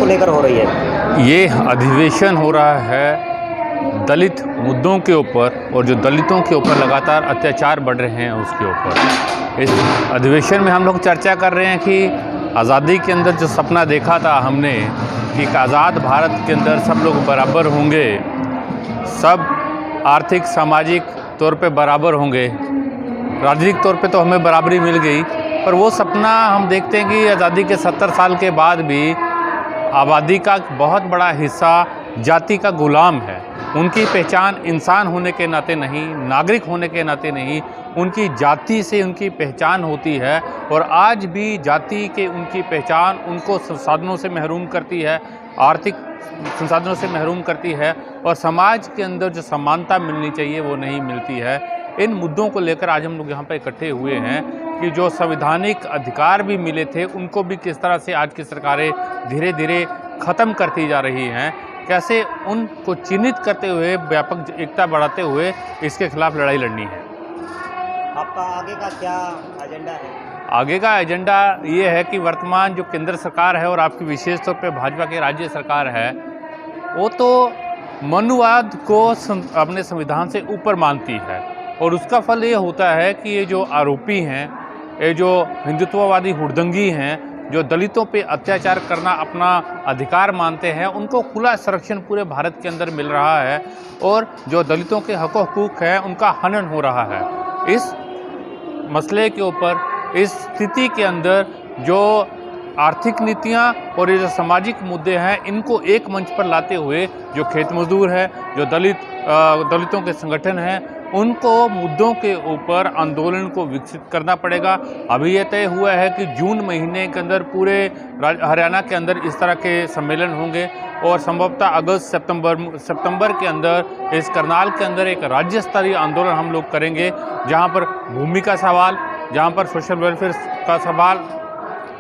को लेकर हो रही है? ये अधिवेशन हो रहा है दलित मुद्दों के ऊपर, और जो दलितों के ऊपर लगातार अत्याचार बढ़ रहे हैं उसके ऊपर। इस अधिवेशन में हम लोग चर्चा कर रहे हैं कि आज़ादी के अंदर जो सपना देखा था हमने कि एक आज़ाद भारत के अंदर सब लोग बराबर होंगे, सब आर्थिक सामाजिक तौर पे बराबर होंगे, राजनीतिक तौर पे तो हमें बराबरी मिल गई, पर वो सपना हम देखते हैं कि आज़ादी के 70 साल के बाद भी आबादी का बहुत बड़ा हिस्सा जाति का गुलाम है। उनकी पहचान इंसान होने के नाते नहीं, नागरिक होने के नाते नहीं, उनकी जाति से उनकी पहचान होती है। और आज भी जाति के उनकी पहचान उनको संसाधनों से महरूम करती है, आर्थिक संसाधनों से महरूम करती है, और समाज के अंदर जो समानता मिलनी चाहिए वो नहीं मिलती है। इन मुद्दों को लेकर आज हम लोग यहाँ पर इकट्ठे हुए हैं कि जो संवैधानिक अधिकार भी मिले थे उनको भी किस तरह से आज की सरकारें धीरे धीरे ख़त्म करती जा रही हैं, कैसे उनको चिन्हित करते हुए व्यापक एकता बढ़ाते हुए इसके खिलाफ लड़ाई लड़नी है। आपका आगे का क्या एजेंडा है? आगे का एजेंडा ये है कि वर्तमान जो केंद्र सरकार है और आपकी विशेष तौर पे भाजपा की राज्य सरकार है, वो तो मनुवाद को अपने संविधान से ऊपर मानती है, और उसका फल ये होता है कि ये जो आरोपी हैं, ये जो हिंदुत्ववादी हुड़दंगी हैं, जो दलितों पे अत्याचार करना अपना अधिकार मानते हैं, उनको खुला संरक्षण पूरे भारत के अंदर मिल रहा है, और जो दलितों के हक हकूक़ हैं उनका हनन हो रहा है। इस मसले के ऊपर, इस स्थिति के अंदर जो आर्थिक नीतियाँ और ये जो सामाजिक मुद्दे हैं, इनको एक मंच पर लाते हुए जो खेत मजदूर है, जो दलितों के संगठन हैं, उनको मुद्दों के ऊपर आंदोलन को विकसित करना पड़ेगा। अभी ये तय हुआ है कि जून महीने के अंदर पूरे हरियाणा के अंदर इस तरह के सम्मेलन होंगे, और संभवतः अगस्त सितंबर के अंदर इस करनाल के अंदर एक राज्य स्तरीय आंदोलन हम लोग करेंगे, जहां पर भूमि का सवाल, जहां पर सोशल वेलफेयर का सवाल,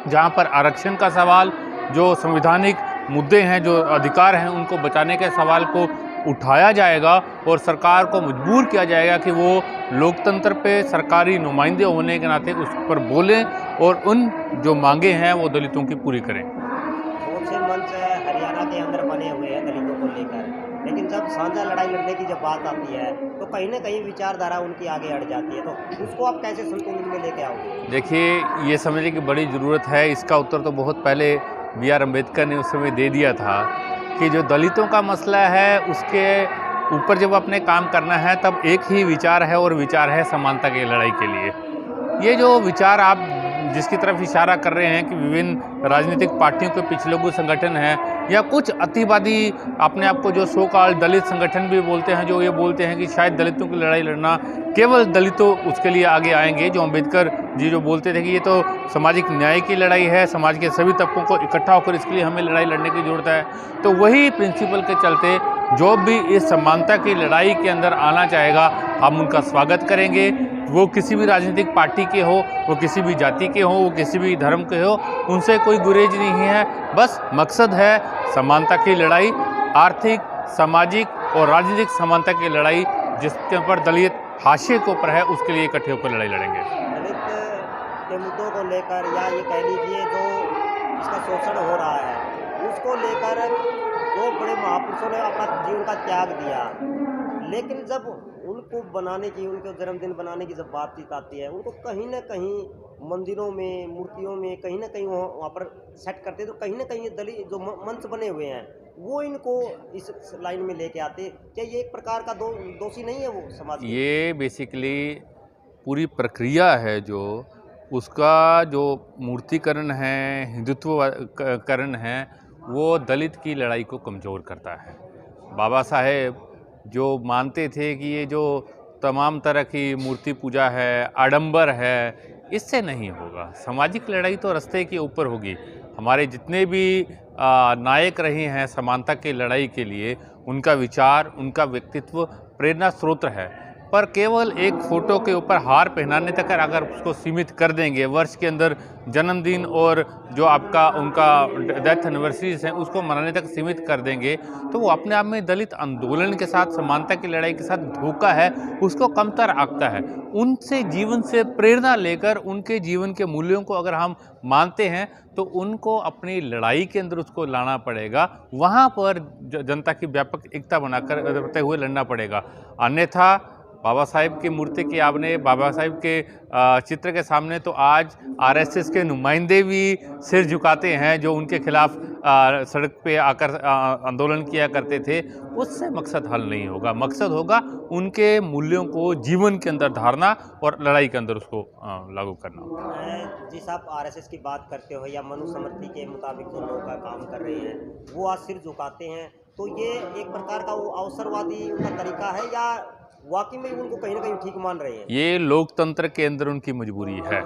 जहां पर आरक्षण का सवाल, जो संवैधानिक मुद्दे हैं, जो अधिकार हैं, उनको बचाने के सवाल को उठाया जाएगा, और सरकार को मजबूर किया जाएगा कि वो लोकतंत्र पे सरकारी नुमाइंदे होने के नाते उस पर बोलें और उन जो मांगे हैं वो दलितों की पूरी करें। बहुत से मंच हरियाणा के अंदर बने हुए हैं दलितों को लेकर, लेकिन जब साझा लड़ाई लड़ने की जब बात आती है तो कहीं ना कहीं विचारधारा उनकी आगे अड़ जाती है, तो उसको आप कैसे संतुलन में लेके आओगे? देखिए, ये समझने की बड़ी ज़रूरत है। इसका उत्तर तो बहुत पहले BR अम्बेडकर ने उस समय दे दिया था कि जो दलितों का मसला है उसके ऊपर जब अपने काम करना है तब एक ही विचार है, और विचार है समानता की लड़ाई के लिए। ये जो विचार आप जिसकी तरफ इशारा कर रहे हैं कि विभिन्न राजनीतिक पार्टियों के पिछले संगठन हैं, या कुछ अतिवादी अपने आप को जो सो कॉल्ड दलित संगठन भी बोलते हैं, जो ये बोलते हैं कि शायद दलितों की लड़ाई लड़ना केवल दलितों उसके लिए आगे आएंगे, जो अम्बेडकर जी जो बोलते थे कि ये तो सामाजिक न्याय की लड़ाई है, समाज के सभी तबकों को इकट्ठा होकर इसके लिए हमें लड़ाई लड़ने की ज़रूरत है। तो वही प्रिंसिपल के चलते जो भी इस समानता की लड़ाई के अंदर आना चाहेगा, हम उनका स्वागत करेंगे। वो किसी भी राजनीतिक पार्टी के हो, वो किसी भी जाति के हो, वो किसी भी धर्म के हो, उनसे कोई गुरेज नहीं है। बस मकसद है समानता की लड़ाई, आर्थिक, सामाजिक और राजनीतिक समानता की लड़ाई, जिसके ऊपर दलित हाशिए के ऊपर है, उसके लिए इकट्ठे होकर लड़ाई लड़ेंगे। दलित के मुद्दों को लेकर, या ये कह लीजिए जो इसका शोषण हो रहा है, उसको लेकर दो बड़े महापुरुषों ने अपना जीवन का त्याग दिया, लेकिन जब उनको बनाने की, उनके जन्मदिन बनाने की जब बातचीत आती है, उनको कहीं ना कहीं मंदिरों में, मूर्तियों में कहीं ना कहीं वहाँ पर सेट करते हैं, तो कहीं ना कहीं ये दलित जो मंच बने हुए हैं वो इनको इस लाइन में लेके आते। क्या ये एक प्रकार का दोषी नहीं है वो समाज? ये बेसिकली पूरी प्रक्रिया है, जो उसका जो मूर्तिकरण है, हिंदुत्वकरण है, वो दलित की लड़ाई को कमज़ोर करता है। बाबा साहेब जो मानते थे कि ये जो तमाम तरह की मूर्ति पूजा है, आडंबर है, इससे नहीं होगा। सामाजिक लड़ाई तो रास्ते के ऊपर होगी। हमारे जितने भी नायक रहे हैं समानता की लड़ाई के लिए, उनका विचार, उनका व्यक्तित्व प्रेरणा स्रोत है। पर केवल एक फ़ोटो के ऊपर हार पहनाने तक अगर उसको सीमित कर देंगे, वर्ष के अंदर जन्मदिन और जो आपका उनका डेथ एनिवर्सरीज हैं उसको मनाने तक सीमित कर देंगे, तो वो अपने आप में दलित आंदोलन के साथ, समानता की लड़ाई के साथ धोखा है, उसको कमतर आंकता है। उनसे जीवन से प्रेरणा लेकर उनके जीवन के मूल्यों को अगर हम मानते हैं तो उनको अपनी लड़ाई के अंदर उसको लाना पड़ेगा, वहाँ पर जनता की व्यापक एकता बनाते हुए लड़ना पड़ेगा। अन्यथा बाबा साहेब की मूर्ति की आपने बाबा साहेब के चित्र के सामने तो आज आरएसएस के नुमाइंदे भी सिर झुकाते हैं, जो उनके खिलाफ सड़क पे आकर आंदोलन किया करते थे। उससे मकसद हल नहीं होगा। मकसद होगा उनके मूल्यों को जीवन के अंदर धारना और लड़ाई के अंदर उसको लागू करना। जिस आप आरएसएस की बात करते हो या मनुस्मृति के मुताबिक जो लोग काम कर रहे हैं वो आज सिर झुकाते हैं, तो ये एक प्रकार का वो अवसरवादी उनका तरीका है या वाकई में उनको कहीं ना कहीं ठीक मान रहे हैं? ये लोकतंत्र के अंदर उनकी मजबूरी है,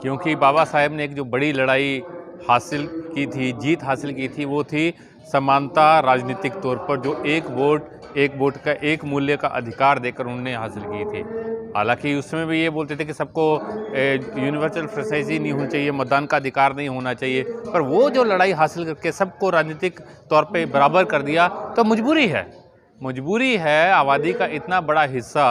क्योंकि बाबा साहेब ने एक जो बड़ी लड़ाई हासिल की थी, जीत हासिल की थी, वो थी समानता राजनीतिक तौर पर, जो एक वोट का एक मूल्य का अधिकार देकर उन्होंने हासिल की थी। हालांकि उसमें भी ये बोलते थे कि सबको यूनिवर्सल फ्रेंचाइजी नहीं होनी चाहिए, मतदान का अधिकार नहीं होना चाहिए, पर वो जो लड़ाई हासिल करके सबको राजनीतिक तौर पे बराबर कर दिया, तो मजबूरी है आबादी का इतना बड़ा हिस्सा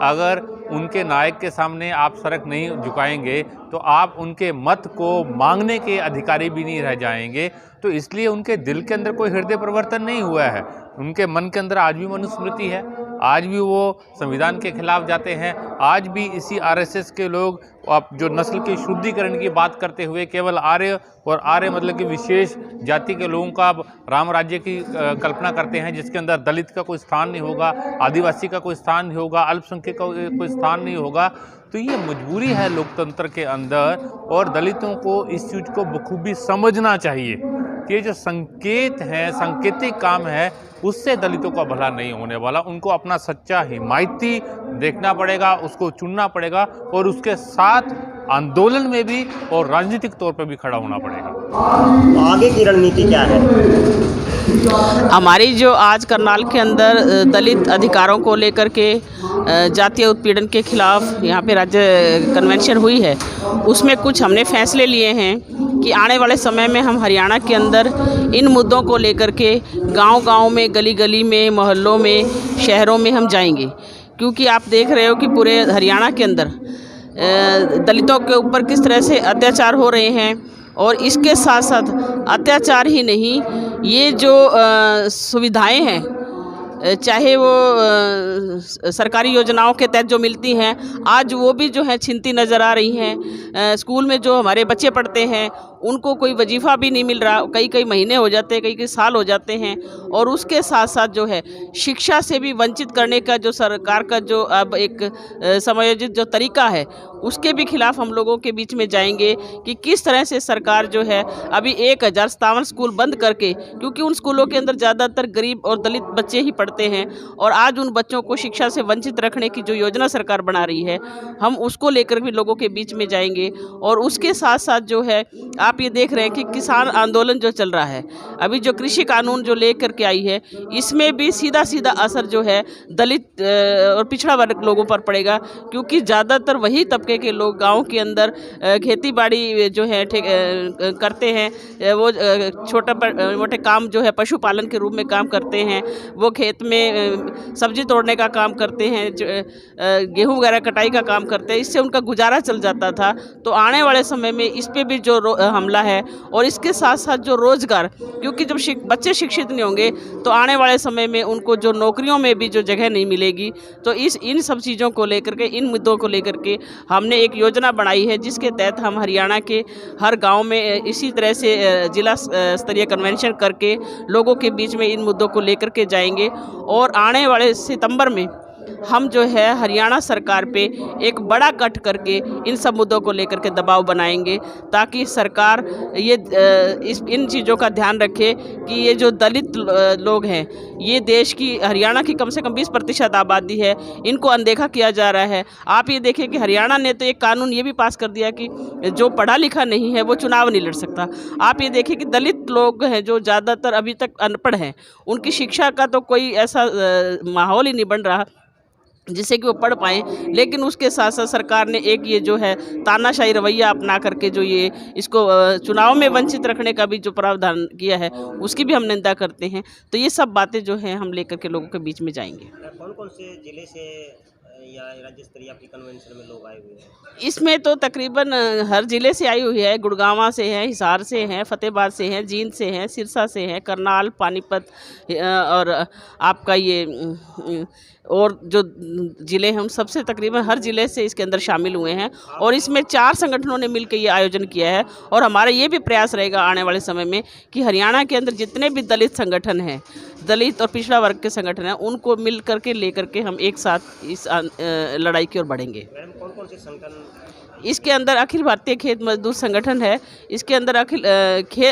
अगर उनके नायक के सामने आप सर नहीं झुकाएंगे तो आप उनके मत को मांगने के अधिकारी भी नहीं रह जाएंगे। तो इसलिए उनके दिल के अंदर कोई हृदय परिवर्तन नहीं हुआ है। उनके मन के अंदर आज भी मनुस्मृति है, आज भी वो संविधान के खिलाफ जाते हैं, आज भी इसी आरएसएस के लोग आप जो नस्ल के शुद्धिकरण की बात करते हुए केवल आर्य और आर्य मतलब कि विशेष जाति के लोगों का राम राज्य की कल्पना करते हैं, जिसके अंदर दलित का कोई स्थान नहीं होगा, आदिवासी का कोई स्थान नहीं होगा, अल्पसंख्यक का कोई स्थान नहीं होगा। तो ये मजबूरी है लोकतंत्र के अंदर, और दलितों को इस चीज़ को बखूबी समझना चाहिए कि ये जो संकेत है, सांकेतिक काम है, उससे दलितों का भला नहीं होने वाला। उनको अपना सच्चा हिमायती देखना पड़ेगा, उसको चुनना पड़ेगा और उसके साथ आंदोलन में भी और राजनीतिक तौर पर भी खड़ा होना पड़ेगा। आगे की रणनीति क्या है? हमारी जो आज करनाल के अंदर दलित अधिकारों को लेकर के जातीय उत्पीड़न के खिलाफ यहाँ पे राज्य कन्वेंशन हुई है, उसमें कुछ हमने फैसले लिए हैं कि आने वाले समय में हम हरियाणा के अंदर इन मुद्दों को लेकर के गांव-गांव में, गली-गली में, मोहल्लों में, शहरों में हम जाएंगे। क्योंकि आप देख रहे हो कि पूरे हरियाणा के अंदर दलितों के ऊपर किस तरह से अत्याचार हो रहे हैं, और इसके साथ साथ अत्याचार ही नहीं, ये जो सुविधाएं हैं, चाहे वो सरकारी योजनाओं के तहत जो मिलती हैं, आज वो भी जो है छिनती नज़र आ रही हैं। स्कूल में जो हमारे बच्चे पढ़ते हैं उनको कोई वजीफ़ा भी नहीं मिल रहा, कई महीने हो जाते हैं, कई साल हो जाते हैं। और उसके साथ साथ जो है शिक्षा से भी वंचित करने का जो सरकार का जो अब एक समायोजित जो तरीका है, उसके भी खिलाफ हम लोगों के बीच में जाएंगे कि किस तरह से सरकार जो है अभी 1057 स्कूल बंद करके, क्योंकि उन स्कूलों के अंदर ज़्यादातर गरीब और दलित बच्चे ही पढ़ते हैं, और आज उन बच्चों को शिक्षा से वंचित रखने की जो योजना सरकार बना रही है, हम उसको लेकर भी लोगों के बीच में जाएंगे। और उसके साथ साथ जो है आप ये देख रहे हैं कि किसान आंदोलन जो चल रहा है, अभी जो कृषि कानून जो लेकर के आई है, इसमें भी सीधा सीधा असर जो है दलित और पिछड़ा वर्ग लोगों पर पड़ेगा, क्योंकि ज़्यादातर वही तबके के लोग गाँव के अंदर खेती बाड़ी जो है करते हैं, वो छोटा मोटे काम जो है पशुपालन के रूप में काम करते हैं, वो खेत में सब्जी तोड़ने का काम करते हैं, गेहूं वगैरह कटाई का काम करते हैं, इससे उनका गुजारा चल जाता था। तो आने वाले समय में इस पे भी जो हमला है, और इसके साथ साथ जो रोज़गार, क्योंकि जब बच्चे शिक्षित नहीं होंगे तो आने वाले समय में उनको जो नौकरियों में भी जो जगह नहीं मिलेगी। तो इन सब चीज़ों को लेकर के, इन मुद्दों को लेकर के हमने एक योजना बनाई है, जिसके तहत हम हरियाणा के हर गांव में इसी तरह से जिला स्तरीय कन्वेंशन करके लोगों के बीच में इन मुद्दों को लेकर के जाएंगे। और आने वाले सितंबर में हम जो है हरियाणा सरकार पे एक बड़ा कट करके इन सब मुद्दों को लेकर के दबाव बनाएंगे, ताकि सरकार ये इन चीज़ों का ध्यान रखे कि ये जो दलित लोग हैं, ये देश की, हरियाणा की कम से कम 20% आबादी है, इनको अनदेखा किया जा रहा है। आप ये देखें कि हरियाणा ने तो एक कानून ये भी पास कर दिया कि जो पढ़ा लिखा नहीं है वो चुनाव नहीं लड़ सकता। आप ये देखें कि दलित लोग हैं जो ज़्यादातर अभी तक अनपढ़ हैं, उनकी शिक्षा का तो कोई ऐसा माहौल ही नहीं बन रहा जिससे कि वो पढ़ पाएँ। लेकिन उसके साथ साथ सरकार ने एक ये जो है तानाशाही रवैया अपना करके जो ये इसको चुनाव में वंचित रखने का भी जो प्रावधान किया है, उसकी भी हम निंदा करते हैं। तो ये सब बातें जो हैं हम लेकर के लोगों के बीच में जाएंगे। कौन कौन से जिले से या राज्य स्तरीय आपकी कन्वेंशन में लोग आए हुए हैं? इसमें तो तकरीबन हर ज़िले से आई हुई है। गुड़गांवा से हैं, हिसार से हैं, फ़तेहाबाद से हैं, जींद से हैं, सिरसा से हैं, करनाल, पानीपत और आपका ये और जो ज़िले हैं उन सबसे तकरीबन हर ज़िले से इसके अंदर शामिल हुए हैं। और इसमें 4 संगठनों ने मिलकर ये आयोजन किया है। और हमारा ये भी प्रयास रहेगा आने वाले समय में कि हरियाणा के अंदर जितने भी दलित संगठन हैं, दलित और पिछड़ा वर्ग के संगठन हैं, उनको मिल करके लेकर के हम एक साथ इस लड़ाई की ओर बढ़ेंगे। मैडम कौन कौन से संगठन? इसके अंदर अखिल भारतीय खेत मजदूर संगठन है, इसके अंदर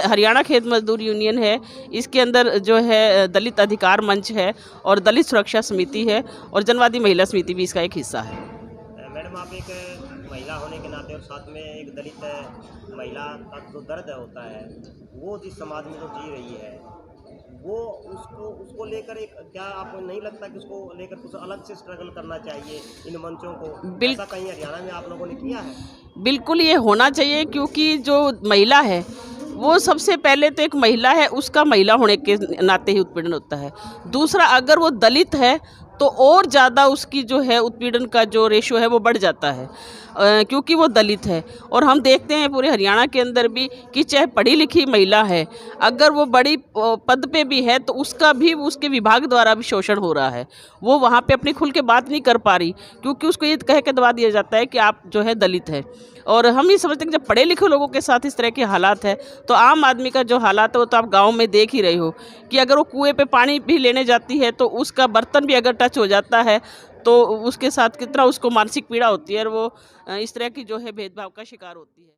हरियाणा खेत मजदूर यूनियन है, इसके अंदर जो है दलित अधिकार मंच है और दलित सुरक्षा समिति है और जनवादी महिला समिति भी इसका एक हिस्सा है। मैडम आप एक महिला होने के नाते और साथ में एक दलित महिला का जो दर्द होता है, वो जिस समाज में जो जी रही है, वो उसको लेकर एक क्या आपको नहीं लगता कि उसको लेकर कुछ अलग से स्ट्रगल करना चाहिए इन मंचों को? ऐसा कहीं हरियाणा में आप लोगों ने किया है? बिल्कुल ये होना चाहिए, क्योंकि जो महिला है वो सबसे पहले तो एक महिला है, उसका महिला होने के नाते ही उत्पीड़न होता है। दूसरा, अगर वो दलित है तो और ज़्यादा उसकी जो है उत्पीड़न का जो रेशो है वो बढ़ जाता है, क्योंकि वो दलित है। और हम देखते हैं पूरे हरियाणा के अंदर भी कि चाहे पढ़ी लिखी महिला है, अगर वो बड़ी पद पे भी है तो उसका भी उसके विभाग द्वारा भी शोषण हो रहा है। वो वहाँ पे अपनी खुल के बात नहीं कर पा रही, क्योंकि उसको ये कह के दबा दिया जाता है कि आप जो है दलित है। और हम ये समझते हैं कि जब पढ़े लिखे लोगों के साथ इस तरह के हालात है, तो आम आदमी का जो हालात है वो तो आप गाँव में देख ही रहे हो कि अगर वो कुएँ पे पानी भी लेने जाती है तो उसका बर्तन भी अगर टच हो जाता है तो उसके साथ कितना उसको मानसिक पीड़ा होती है और वो इस तरह की जो है भेदभाव का शिकार होती है।